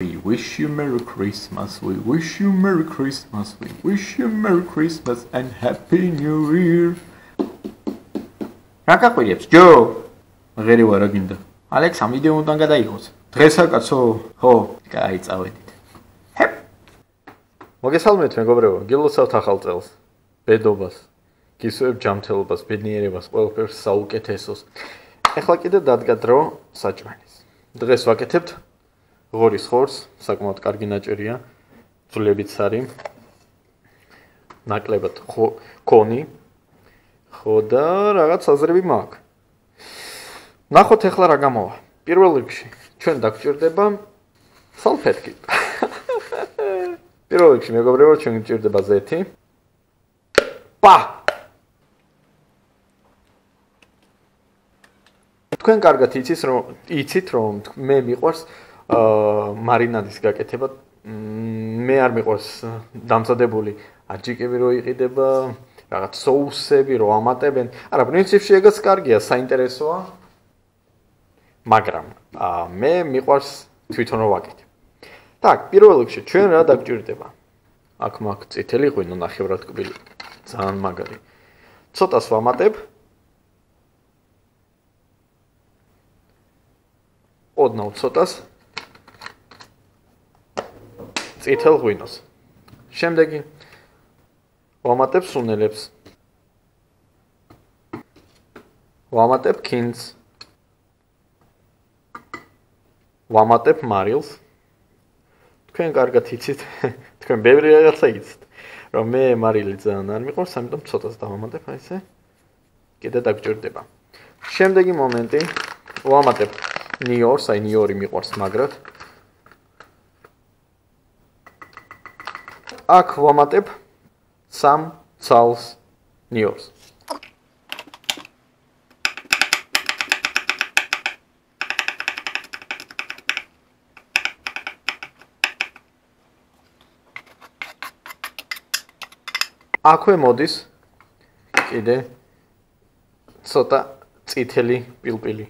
We wish you Merry Christmas, we wish you Merry Christmas, we wish you Merry Christmas and Happy New Year. რა გაყვირებს, ჯო? ღერი ვარ, რა გინდა? ალექს ამ ვიდეოდან გადაიღოს. დღესა კაცო? ხო, კაი, წავედით. ჰეპ. მოგესალმებით, მეგობრებო, გილოცავთ ახალ წელს. ბედობას, გისურვებ ჯანმრთელობას, ბედნიერებას, ყველაფერს საუკეთესოს. ეხლა კიდე დადგა დრო საჭმელის. დღეს ვაკეთებთ ღორის ხორცს, საკმაოდ კარგი ნაჭერია, ძვლებიც არის. ნაკლებად კონი. ხო და რაღაც აზრები მაქვს. ნახოთ ეხლა რა გამოვა. პირველ რიგში ჩვენ დაგჭირდება სალფეტკი. პირველ რიგში მეგობრებო, ჩვენ გჭირდება ზეთი. პა! თქვენ კარგად იცით რომ მე მიყვარს მარინადის გაკეთება. მე არ მიყვარს დამწადებული აჯიკები რო იყიდება, რაღაც соусები რო ამატებენ. არა, პრინციპში ეგაც კარგია, საინტერესოა. მაგრამ მე მიყვარს თვითონ რო ვაკეთებ. Так, პირველ რიგში ჩვენ რა დაგჭირდება? აქ მაქვს წითელი ღვინო, ნახევრად კბილი, ძალიან მაგარი. ცოტას ვამატებ. ოდნავ ცოტას წითელ ღვინოს. შემდეგი ვამატებ სუნელებს. ვამატებ ქინძს. ვამატებ მარილს. თქვენ კარგად იცით, თქვენ ბევრი რაღაცა იცით, რომ მე მარილი ძალიან არ მიყვარს, ამიტომ ცოტას დავამატებ, აი ესე. კიდე დაგჭირდება. შემდეგი მომენტი ვამატებ ნიორს, აი ნიორი მიყვარს მაგრად. აქ ვამატებ 3 ცალს ნიორს. აქვე მოდის კიდე ცოტა წითელი პილპილი.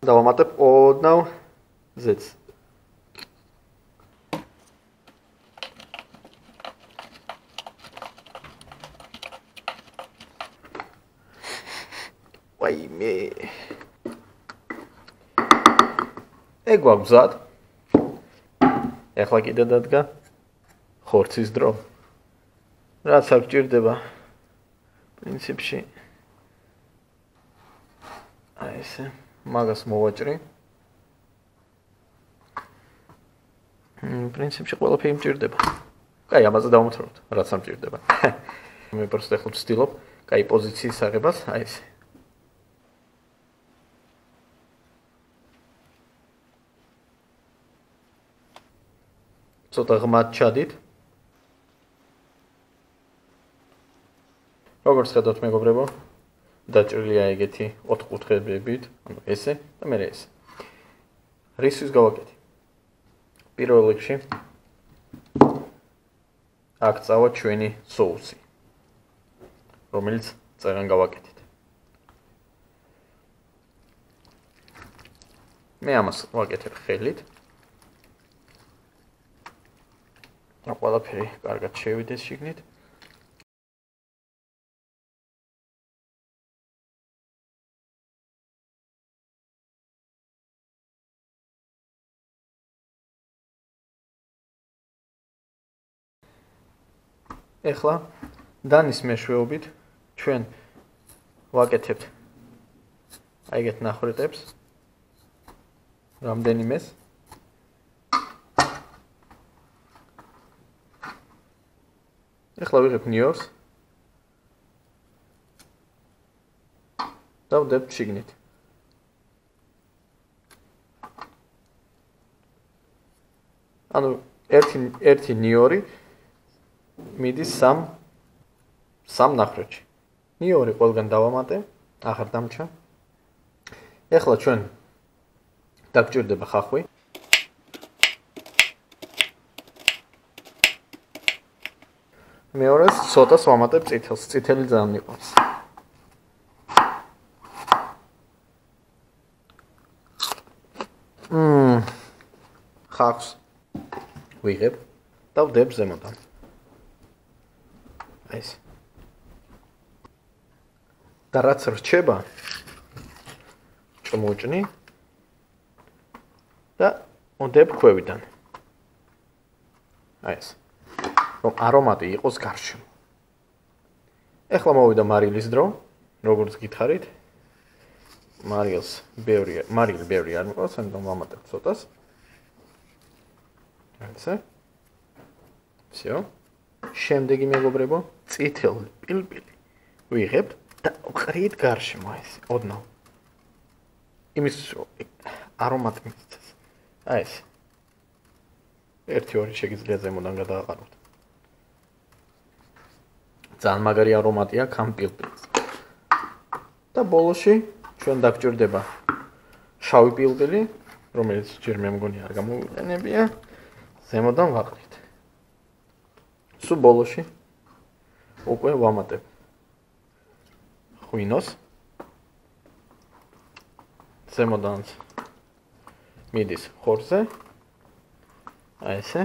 დავამატებ ოდნავ ზეთს. ვაიმე. ეგ ვაგზად. ეხლა კიდე დადგა ხორცის დრო. რაც არ გჭირდება პრინციპში აი ესე მაგას მოვაჭრი. პრინციპში ყველაფერი მჭირდება. კაი, ამაზე დავამთავროთ, რაც არ მჭირდება. მე პროსტ ეხლა ვცდილობ კაი პოზიციის აღებას, აი ესე. ცოტა ღმად ჩადით. როგორც ხედავთ მეგობრებო, დაჭრილია ეგეთი 4 კუთხეებით, ანუ ესე და მე ესე. რისთვის გავაკეთე? პირველ რიგში აქ წავა ჩვენი соуსი, რომელიც წეგან გავაკეთეთ. მე ამას ვაკეთებ ხელით. ყველაფერი კარგად შევიდეს შიგნით. ეხლა დანის მეშვეობით ჩვენ ვაკეთებთ აი ეგეთ ნახრეტებს რამდენიმეს. ეხლა ვიღებ ნიორს და ვდებთ შიგნით. ანუ ერთი ნიორი მიდის 3 ნახრეთში. ნიორი ყველგან დავამატე, აღარ დამჭა. ეხლა ჩვენ დაგჭირდება ხახვი. მეორეს ცოტას ვამატებ წითელს, წითელი ძალიან მიყვარს. ხახს ვიღებ და ვდებ ზემოდან. აი ეს. და რაც რჩება ჩმოჭნი და ვდებ ქვევიდან. აი ეს. რომ არომატი იყოს გარშემო. ეხლა მოვიდა მარილის დრო, როგორც გითხარით. მარილი ბევრი არ მიყვარს, ამიტომ ვამატებ ცოტას. ასე. всё. შემდეგი მეგობრებო, წითელი პილპილი ვიღებთ და ვყრით გარშემო ეს, ოდნავ. იმის არომატი მიწეს. აი ეს. 1-2 შეგიძლია ზემოდან გადააყაროთ. ძალიან მაგარი არომატია ამ პილპილს. და ბოლოში ჩვენ დაგჭირდება შავი პილპილი, რომელიც ჯერ მე მგონი არ გამოვიყენებია, ზემოდან ვაყრით. სულ ბოლოში უკვე ვამატებ ღვინოს. ზემოდან მიდის ხორზე. აი ესე.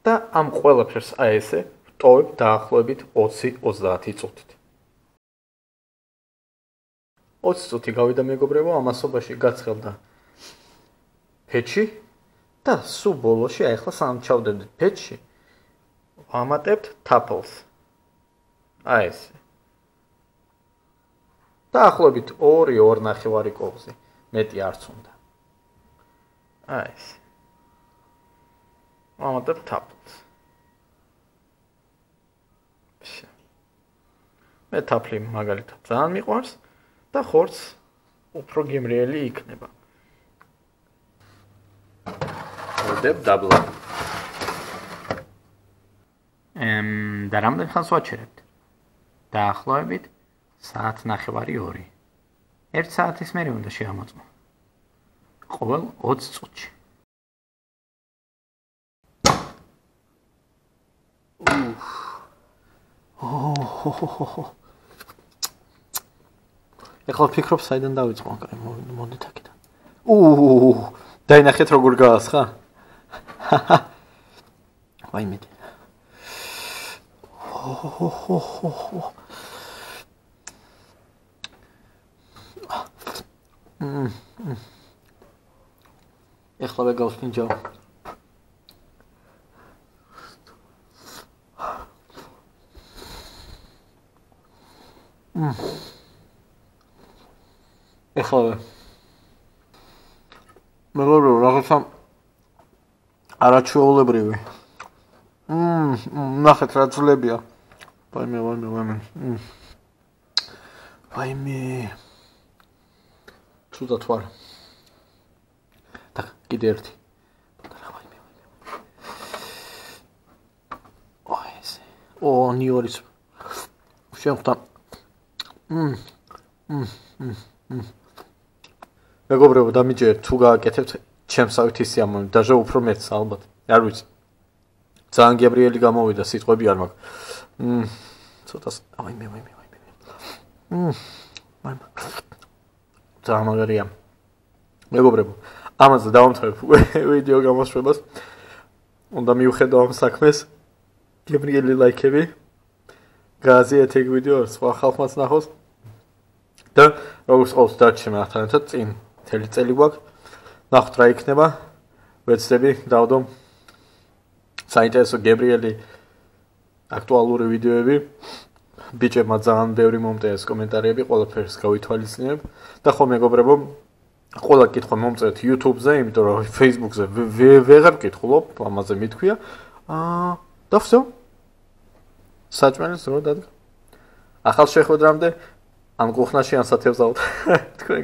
და ამ ყველაფერს აი ესე ვტოვებ დაახლოებით 20-30 წუთით. 20 წუთი გავიდა მეგობრებო, ამასობაში გაცხელდა ფეჩი და სულ ბოლოში აი ახლა სამ ჩავდებდით ფეჩში. ვამატებთ თაფლს. აი ესე. დაახლოებით 2-2.5 კოვზი, მეტი არც უნდა. აი ესე. ვამატებ თაფლს. მე თაფლი მაგალითად ძალიან მიყვარს და ხორცს უფრო გემრიელი იქნება. ვდებ დაბლა. და რამდენ ხანს ვაჩერებთ? დაახლოებით საათნახევარი 2. 1 საათის მერე უნდა შეამოწმო. ყოველ 20 წუთში. ეხლა ვფიქრობ, საიდან დავიწყო, აკრე, მოდით აქედან. დაინახეთ როგორ გაასხა? ვაიმე. ეხლა ვეგავს ნინჯა. ეხლა მეგობრებო, რაღაცა არაჩვეულებრივი. ნახეთ რა ძლებია. ვაიმე. ცუდად ვარ. და კიდე ერთი. ვაიმე. ესე. ნიორის. შევხვდა. მეგობრებო, დამიჯერეთ თუ გააკეთებთ ჩემსავით ისი ამონი, დაჟე უფრო მეც ალბათ. არ ვიცი. ძალიან გემრიელი გამოვიდა, სიტყვები არ მაქვს. ცოტას, ვაიმე. ძალიან მაგარია. მეგობრებო, ამაზე დავამთავრებ ვიდეო გამოსვლებას. უნდა მივხედო ამ საქმეს. გემრიელი ლაიქები. გააზიარეთ ეგ ვიდეო, სხვა ხალხმაც ნახოს. და როგორც ყოველთვის დარჩენ ახთანათად წინ მთელი წელი გვაქვს. ნახოთ რა იქნება. ვეცდები დავდო საინტერესო გემრიელი აქტუალური ვიდეოები. ბიჭებმა ძალიან ბევრი მომწერეს კომენტარები, ყველაფერს გავითვალისწინებ და ხო მეგობრებო, ყველა კითხვა მომწერეთ YouTube-ზე, იმიტომ რომ Facebook-ზე ვეღარ ვკითხულობ, ამაზე მithქვია. და всё. საჭმელის დრო დადგა. ახალ შეხვედრამდე ან კუხნაში ან სათევზაოდ თქვენ